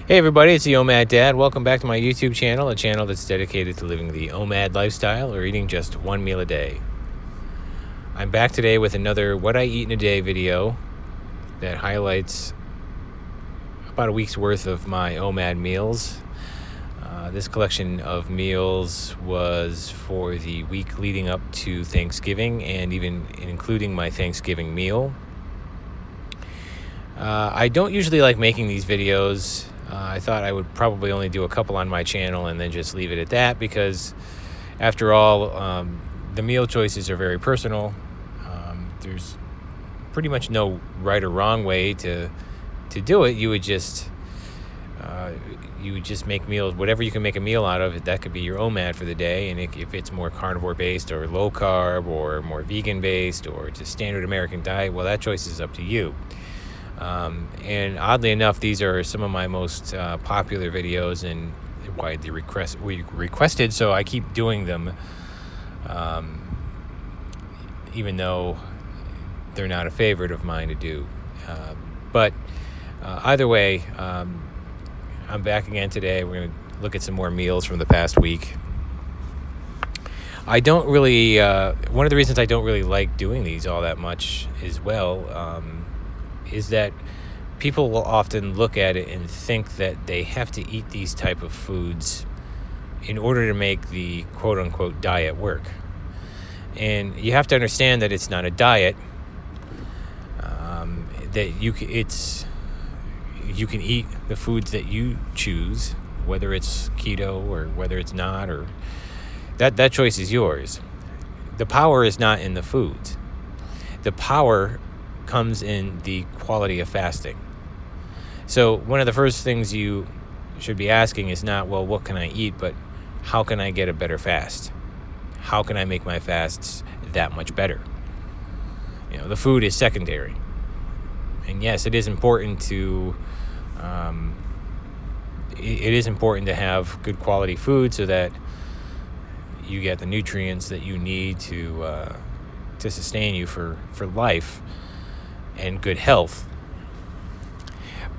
Hey everybody, it's the OMAD Dad. Welcome back to my YouTube channel, a channel that's dedicated to living the OMAD lifestyle or eating just one meal a day. I'm back today with another What I Eat in a Day video that highlights about a week's worth of my OMAD meals. This collection of meals was for the week leading up to Thanksgiving and even including my Thanksgiving meal. I don't usually like making these videos. I thought I would probably only do a couple on my channel and then just leave it at that because, after all, the meal choices are very personal. There's pretty much no right or wrong way to do it. You would just make meals, whatever you can make a meal out of. That could be your OMAD for the day, and if it's more carnivore based or low carb or more vegan based or just standard American diet, well, that choice is up to you. And oddly enough, these are some of my most popular videos and widely requested, so I keep doing them, even though they're not a favorite of mine to do. But either way, I'm back again today. We're going to look at some more meals from the past week. I don't really, one of the reasons I don't really like doing these all that much as well, is that people will often look at it and think that they have to eat these type of foods in order to make the quote-unquote diet work. And you have to understand that it's not a diet, that you can eat the foods that you choose, whether it's keto or whether it's not, or that choice is yours. The power is not in the foods. The power comes in the quality of fasting. So one of the first things you should be asking is not, well, what can I eat, but how can I get a better fast? How can I make my fasts that much better? The food is secondary. And yes, it is important to have good quality food so that you get the nutrients that you need to sustain you for life and good health.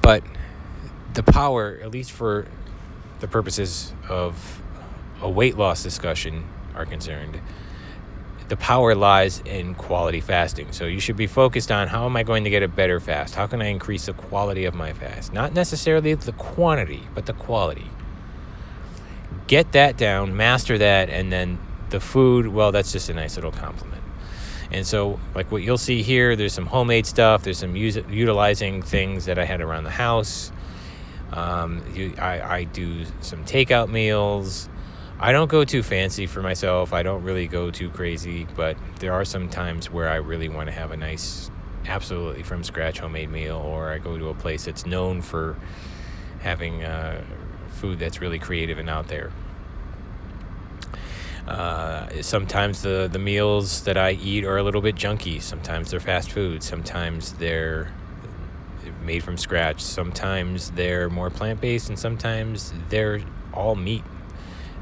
But the power, at least for the purposes of a weight loss discussion are concerned, the power lies in quality fasting. So you should be focused on, how am I going to get a better fast? How can I increase the quality of my fast? Not necessarily the quantity, but the quality. Get that down, master that, and then the food, well, that's just a nice little compliment. And so, like what you'll see here, there's some homemade stuff. There's some utilizing things that I had around the house. I do some takeout meals. I don't go too fancy for myself. I don't really go too crazy, but there are some times where I really want to have a nice, absolutely from scratch homemade meal, or I go to a place that's known for having food that's really creative and out there. Sometimes the meals that I eat are a little bit junky. Sometimes they're fast food. Sometimes they're made from scratch. Sometimes they're more plant-based, and sometimes they're all meat.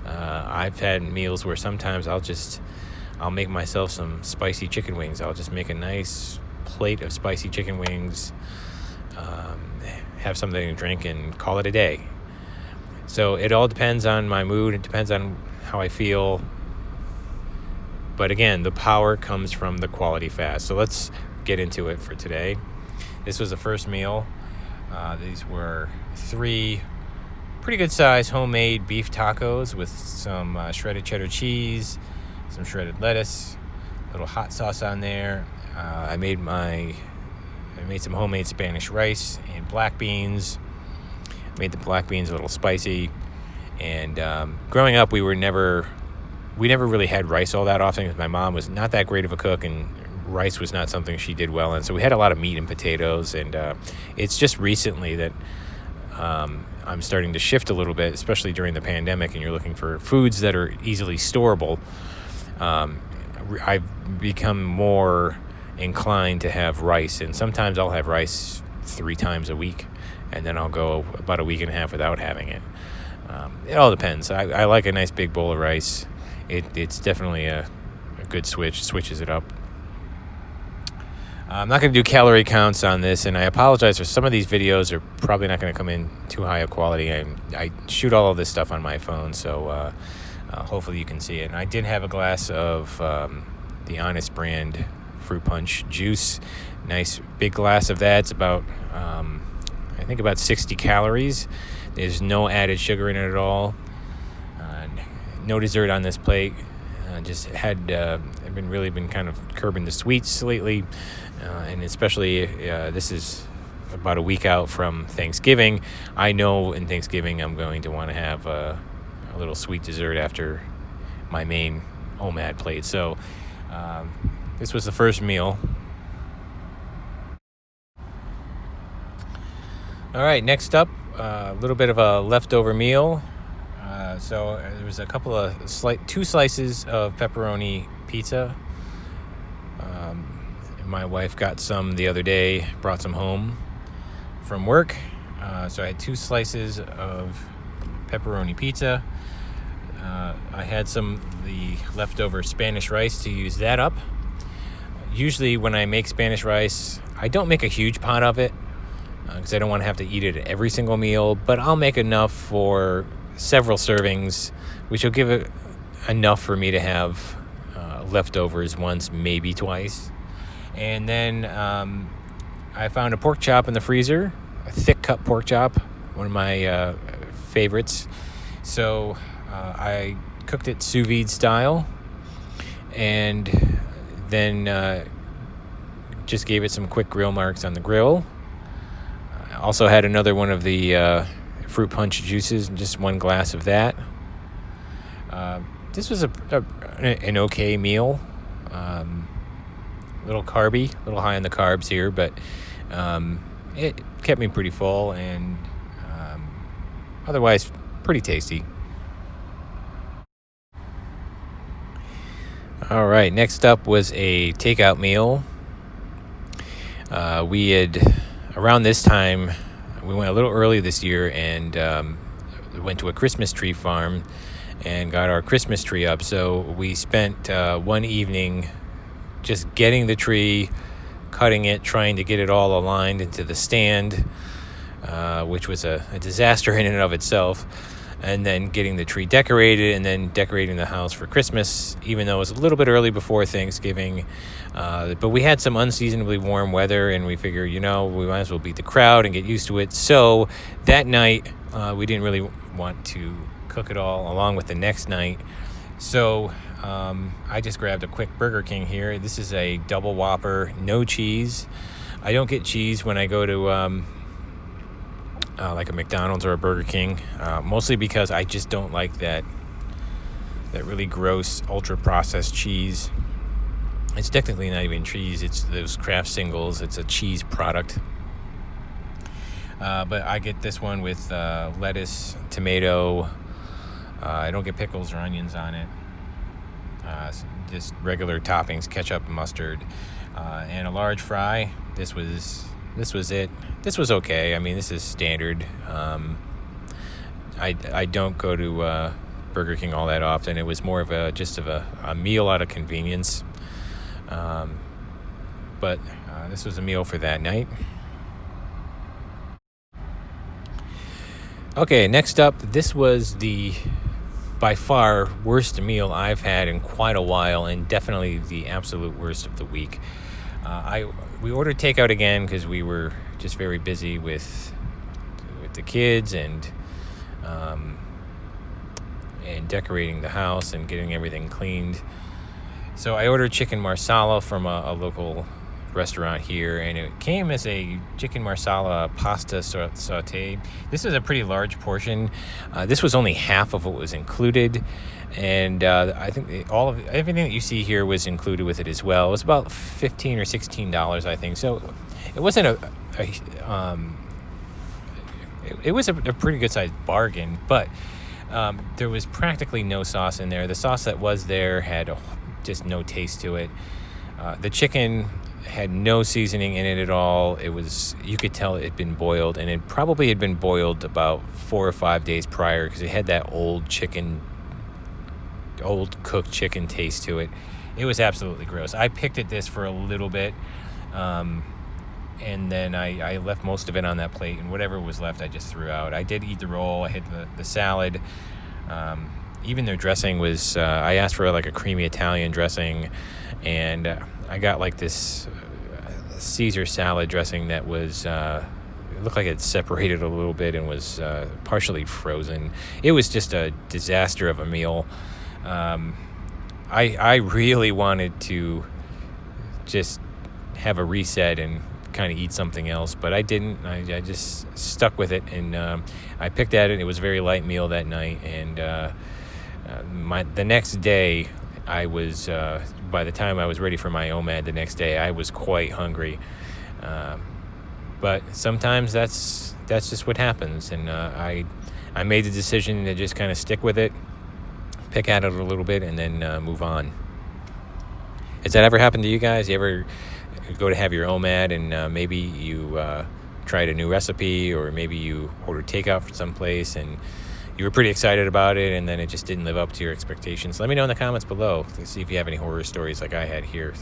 I've had meals where sometimes I'll make myself some spicy chicken wings. I'll just make a nice plate of spicy chicken wings, have something to drink, and call it a day. So it all depends on my mood. It depends on how I feel. But again, the power comes from the quality fast. So let's get into it for today. This was the first meal. These were 3 pretty good size homemade beef tacos with some shredded cheddar cheese, some shredded lettuce, a little hot sauce on there. I made some homemade Spanish rice and black beans. Made the black beans a little spicy. And growing up, we never really had rice all that often because my mom was not that great of a cook, and rice was not something she did well in. So we had a lot of meat and potatoes, and it's just recently that I'm starting to shift a little bit, especially during the pandemic, and you're looking for foods that are easily storable. I've become more inclined to have rice, and sometimes I'll have rice 3 times a week, and then I'll go about a week and a half without having it. It all depends. I like a nice big bowl of rice. It's definitely a good switches it up. I'm not going to do calorie counts on this, and I apologize for some of these videos are probably not going to come in too high of quality. I shoot all of this stuff on my phone, so hopefully you can see it. And I did have a glass of the Honest brand fruit punch juice. Nice big glass of that. It's about, I think about 60 calories. There's no added sugar in it at all. No dessert on this plate. Just had I've been kind of curbing the sweets lately, and especially this is about a week out from Thanksgiving. I know in Thanksgiving I'm going to want to have a little sweet dessert after my main OMAD plate. So this was the first meal. All right, next up, a little bit of a leftover meal. So there was a couple of two slices of pepperoni pizza. My wife got some the other day, brought some home from work. So I had 2 slices of pepperoni pizza. I had some of the leftover Spanish rice to use that up. Usually when I make Spanish rice, I don't make a huge pot of it because I don't want to have to eat it at every single meal, but I'll make enough for several servings, which will give it enough for me to have leftovers once, maybe twice. And then I found a pork chop in the freezer, a thick cut pork chop, one of my favorites. So I cooked it sous vide style, and then just gave it some quick grill marks on the grill. I also had another one of the fruit punch juices and just 1 glass of that. This was an okay meal. A little carby, a little high on the carbs here, but it kept me pretty full and otherwise pretty tasty. All right, next up was a takeout meal. We had, around this time, we went a little early this year and went to a Christmas tree farm and got our Christmas tree up. So we spent one evening just getting the tree, cutting it, trying to get it all aligned into the stand, which was a disaster in and of itself, and then getting the tree decorated and then decorating the house for Christmas, even though it was a little bit early before Thanksgiving. But we had some unseasonably warm weather, and we figured, we might as well beat the crowd and get used to it. So that night, we didn't really want to cook it all along with the next night. So I just grabbed a quick Burger King here. This is a double Whopper, no cheese. I don't get cheese when I go to like a McDonald's or a Burger King, mostly because I just don't like that really gross ultra-processed cheese. It's technically not even cheese. It's those Kraft singles. It's a cheese product. But I get this one with lettuce, tomato. I don't get pickles or onions on it. Just regular toppings, ketchup, mustard, and a large fry. This was it. This was okay. I mean, this is standard. I don't go to Burger King all that often. It was more of a meal out of convenience. But this was a meal for that night. Okay, next up, this was the by far worst meal I've had in quite a while, and definitely the absolute worst of the week. We ordered takeout again because we were just very busy with the kids and decorating the house and getting everything cleaned. So I ordered chicken marsala from a local restaurant here, and it came as a chicken marsala pasta saute. This is a pretty large portion. This was only half of what was included, and I think everything that you see here was included with it as well. It was about $15 or $16, I think. So it wasn't it was a pretty good sized bargain, but there was practically no sauce in there. The sauce that was there had just no taste to it. The chicken had no seasoning in it at all. You could tell it had been boiled, and it probably had been boiled about 4 or 5 days prior because it had that old cooked chicken taste to it. It was absolutely gross. I picked at this for a little bit, And then I left most of it on that plate, and whatever was left I just threw out. I did eat the roll. I had the salad. Even their dressing was, I asked for like a creamy Italian dressing, and I got like this Caesar salad dressing that was, it looked like it separated a little bit and was partially frozen. It was just a disaster of a meal. I really wanted to just have a reset and kind of eat something else, but I didn't. I just stuck with it, and I picked at it. It was a very light meal that night, and the next day, I was by the time I was ready for my OMAD the next day, I was quite hungry. But sometimes that's just what happens, and I made the decision to just kind of stick with it, pick at it a little bit, and then move on. Has that ever happened to you guys? You ever go to have your OMAD and maybe you tried a new recipe, or maybe you ordered takeout from someplace and you were pretty excited about it, and then it just didn't live up to your expectations? Let me know in the comments below to see if you have any horror stories like I had here.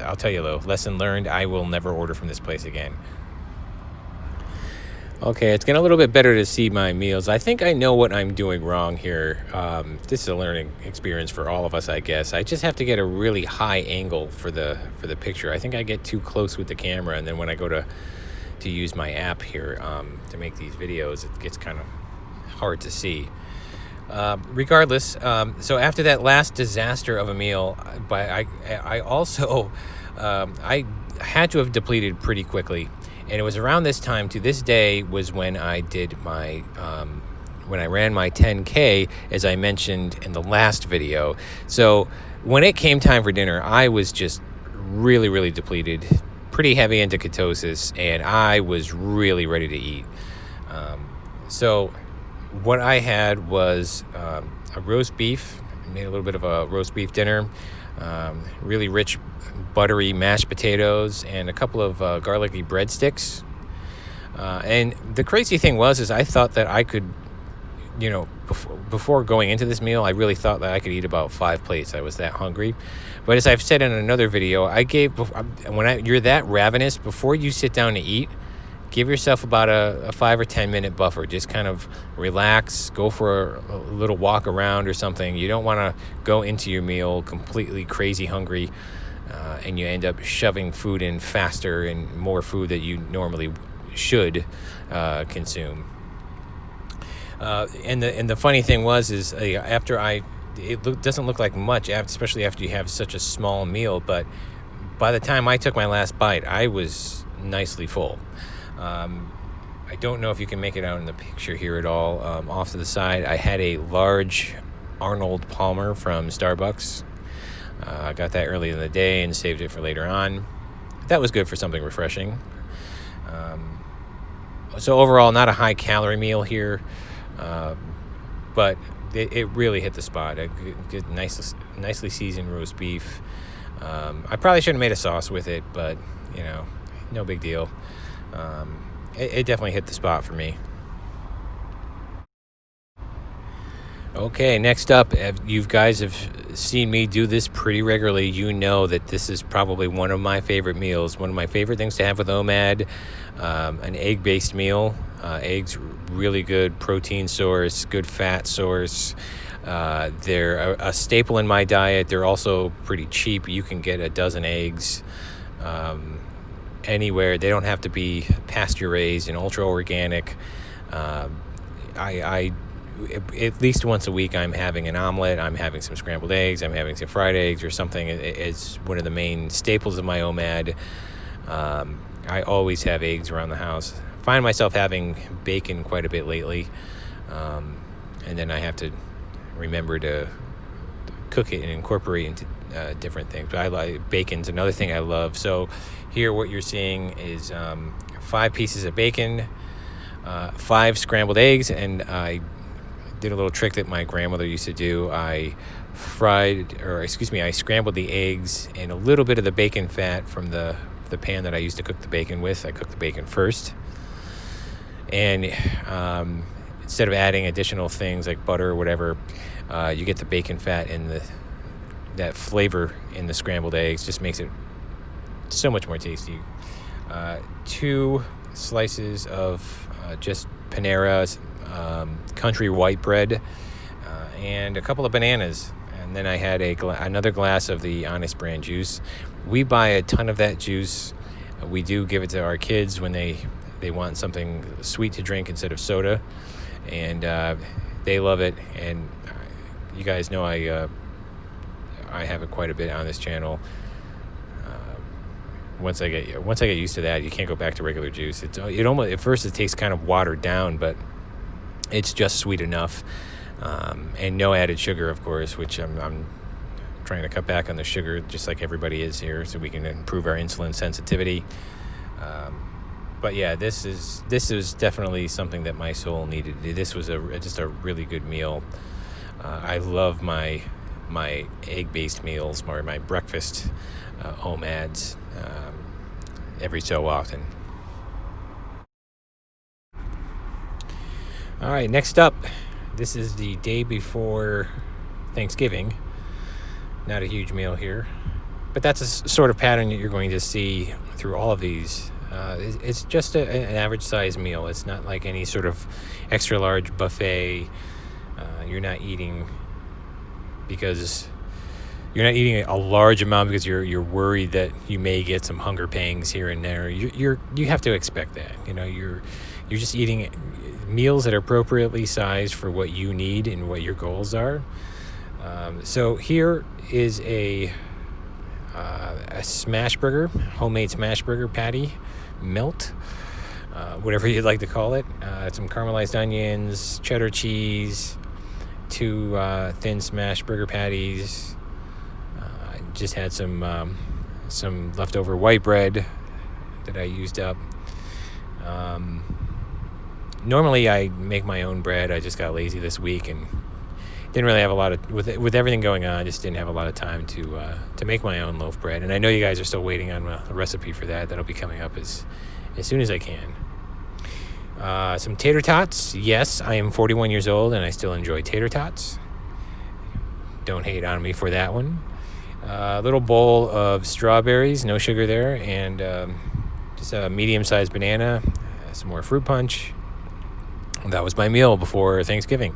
I'll tell you though, lesson learned, I will never order from this place again. Okay, it's getting a little bit better to see my meals. I think I know what I'm doing wrong here. This is a learning experience for all of us, I guess. I just have to get a really high angle for the picture. I think I get too close with the camera, and then when I go to use my app here to make these videos, it gets kind of hard to see. Regardless, so after that last disaster of a meal, but I also I had to have depleted pretty quickly. And it was around this time to this day was when I did my, when I ran my 10K, as I mentioned in the last video. So when it came time for dinner, I was just really, really depleted, pretty heavy into ketosis, and I was really ready to eat. So what I had was a roast beef. I made a little bit of a roast beef dinner, really rich buttery mashed potatoes, and a couple of garlicky breadsticks. And the crazy thing is I thought that I could, before going into this meal, I really thought that I could eat about 5 plates. I was that hungry. But as I've said in another video, you're that ravenous, before you sit down to eat, give yourself about a 5 or 10 minute buffer. Just kind of relax, go for a little walk around or something. You don't want to go into your meal completely crazy hungry, and you end up shoving food in faster and more food that you normally should consume. And the funny thing is after it doesn't look like much, especially after you have such a small meal, but by the time I took my last bite, I was nicely full. I don't know if you can make it out in the picture here at all. Off to the side, I had a large Arnold Palmer from Starbucks. I got that early in the day and saved it for later on. That was good for something refreshing. So overall, not a high calorie meal here, but it really hit the spot. A good, nicely seasoned roast beef. I probably should have made a sauce with it, but no big deal. It definitely hit the spot for me. Okay, next up, you guys have seen me do this pretty regularly. You know that this is probably one of my favorite meals, one of my favorite things to have with OMAD, an egg-based meal. Eggs, really good protein source, good fat source. They're a staple in my diet. They're also pretty cheap. You can get a dozen eggs anywhere. They don't have to be pasture raised and ultra organic. I at least once a week I'm having an omelet, I'm having some scrambled eggs, I'm having some fried eggs or something. It's one of the main staples of my OMAD. I always have eggs around the house. I find myself having bacon quite a bit lately, and then I have to remember to cook it and incorporate into different things. But I like bacon's another thing I love. So here what you're seeing is 5 pieces of bacon, 5 scrambled eggs, and I did a little trick that my grandmother used to do. I scrambled the eggs in a little bit of the bacon fat from the pan that I used to cook the bacon with. I cooked the bacon first, and instead of adding additional things like butter or whatever, you get the bacon fat and that flavor in the scrambled eggs. Just makes it so much more tasty. 2 slices of just Panera's country white bread, and a couple of bananas. And then I had another glass of the Honest Brand juice. We buy a ton of that juice. We do give it to our kids when they want something sweet to drink instead of soda, and they love it. And you guys know I have it quite a bit on this channel. Once I get used to that, you can't go back to regular juice. It almost, at first it tastes kind of watered down, but it's just sweet enough, and no added sugar, of course, which I'm trying to cut back on the sugar, just like everybody is here, so we can improve our insulin sensitivity. But yeah, this is definitely something that my soul needed. This was just a really good meal. I love my egg-based meals, or my breakfast OMADs, every so often. All right, next up, this is the day before Thanksgiving. Not a huge meal here, but that's a sort of pattern that you're going to see through all of these. It's just an average size meal. It's not like any sort of extra large buffet. You're not eating a large amount because you're worried that you may get some hunger pangs here and there. You have to expect that. You're just eating meals that are appropriately sized for what you need and what your goals are. So here is a smash burger, homemade smash burger patty, melt, whatever you'd like to call it. Some caramelized onions, cheddar cheese, 2 thin smash burger patties. Just had some leftover white bread that I used up. Normally I make my own bread. I just got lazy this week and didn't really have a lot of, with everything going on, I just didn't have a lot of time to make my own loaf bread. And I know you guys are still waiting on a recipe for that. That'll be coming up as soon as I can. Some Tater Tots. Yes, I am 41 years old and I still enjoy Tater Tots. Don't hate on me for that one. A little bowl of strawberries, no sugar there, and just a medium-sized banana, some more fruit punch. That was my meal before Thanksgiving.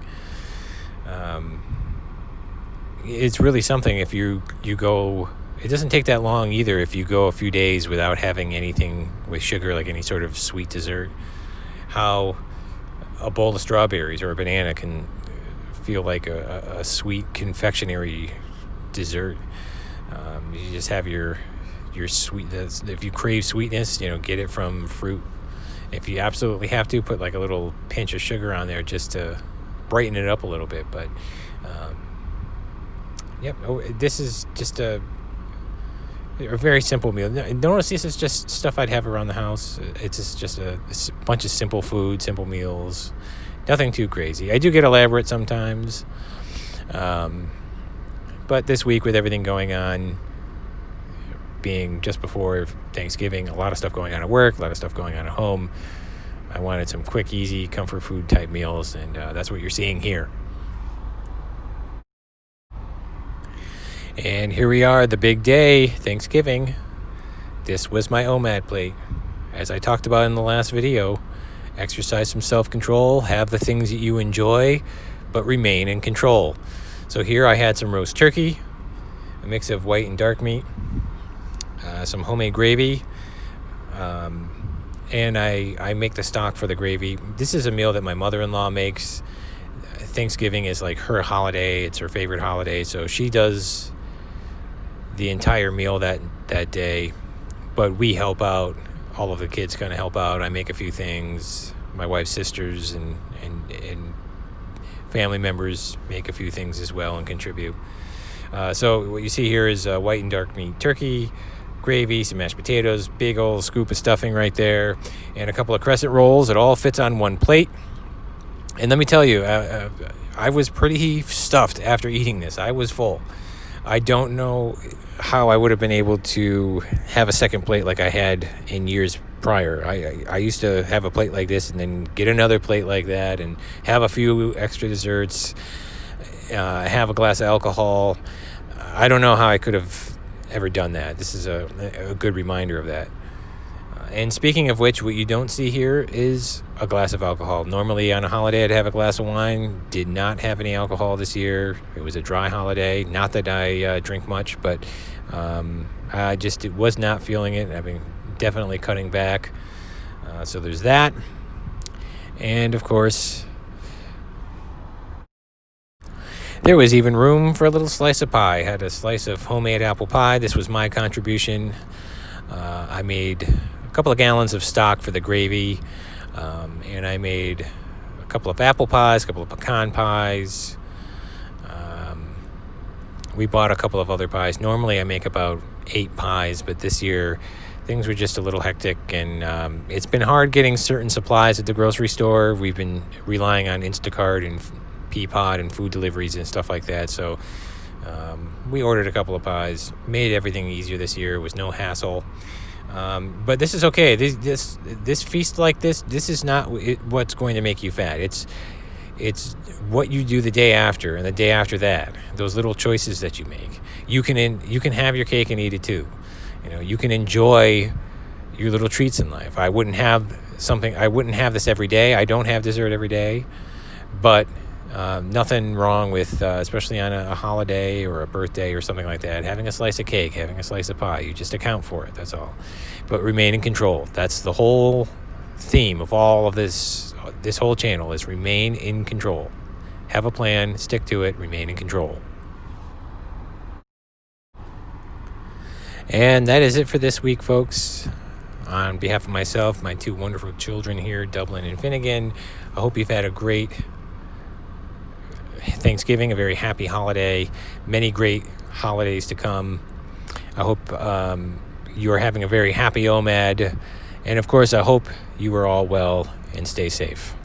It's really something if you go. It doesn't take that long either if you go a few days without having anything with sugar, like any sort of sweet dessert. How a bowl of strawberries or a banana can feel like a sweet confectionery dessert. You just have your sweetness. If you crave sweetness, get it from fruit. If you absolutely have to, put like a little pinch of sugar on there just to brighten it up a little bit. But this is just a very simple meal. Notice this is just stuff I'd have around the house. It's just a bunch of simple food, simple meals. Nothing too crazy. I do get elaborate sometimes. But this week, with everything going on, being just before Thanksgiving, a lot of stuff going on at work, a lot of stuff going on at home, I wanted some quick, easy, comfort food type meals, and that's what you're seeing here. And here we are, the big day, Thanksgiving. This was my OMAD plate. As I talked about in the last video, exercise some self-control, have the things that you enjoy, but remain in control. So here I had some roast turkey, a mix of white and dark meat, some homemade gravy, and I make the stock for the gravy. This is a meal that my mother-in-law makes. Thanksgiving is like her holiday. It's her favorite holiday, so she does the entire meal that day, but we help out. All of the kids kind of help out. I make a few things. My wife's sisters and family members make a few things as well and contribute. So what you see here is white and dark meat turkey, gravy, some mashed potatoes, big old scoop of stuffing right there, and a couple of crescent rolls. It all fits on one plate. And let me tell you, I was pretty stuffed after eating this. I was full. I don't know how I would have been able to have a second plate like I had in years prior. I used to have a plate like this and then get another plate like that and have a few extra desserts, have a glass of alcohol. I don't know how I could have ever done that. This is a good reminder of that. And speaking of which, what you don't see here is a glass of alcohol. Normally on a holiday I'd have a glass of wine. Did not have any alcohol this year. It was a dry holiday. Not that I drink much, but I just was not feeling it. I've been definitely cutting back. So there's that. And of course, there was even room for a little slice of pie. I had a slice of homemade apple pie. This was my contribution. I made a couple of gallons of stock for the gravy, and I made a couple of apple pies, a couple of pecan pies. We bought a couple of other pies. Normally I make about 8 pies, but this year things were just a little hectic, and it's been hard getting certain supplies at the grocery store. We've been relying on Instacart and Peapod and food deliveries and stuff like that. So we ordered a couple of pies, made everything easier this year. It was no hassle. But this is okay. This feast like this is not what's going to make you fat. It's what you do the day after and the day after that. Those little choices that you make. You can have your cake and eat it too. You can enjoy your little treats in life. I wouldn't have this every day. I don't have dessert every day, but nothing wrong with, especially on a holiday or a birthday or something like that, having a slice of cake, having a slice of pie. You just account for it, that's all. But remain in control. That's the whole theme of all of this whole channel, is remain in control. Have a plan, stick to it, remain in control. And that is it for this week, folks. On behalf of myself, my 2 wonderful children here, Dublin and Finnegan, I hope you've had a great Thanksgiving, a very happy holiday, many great holidays to come. I hope you are having a very happy OMAD. And of course, I hope you are all well and stay safe.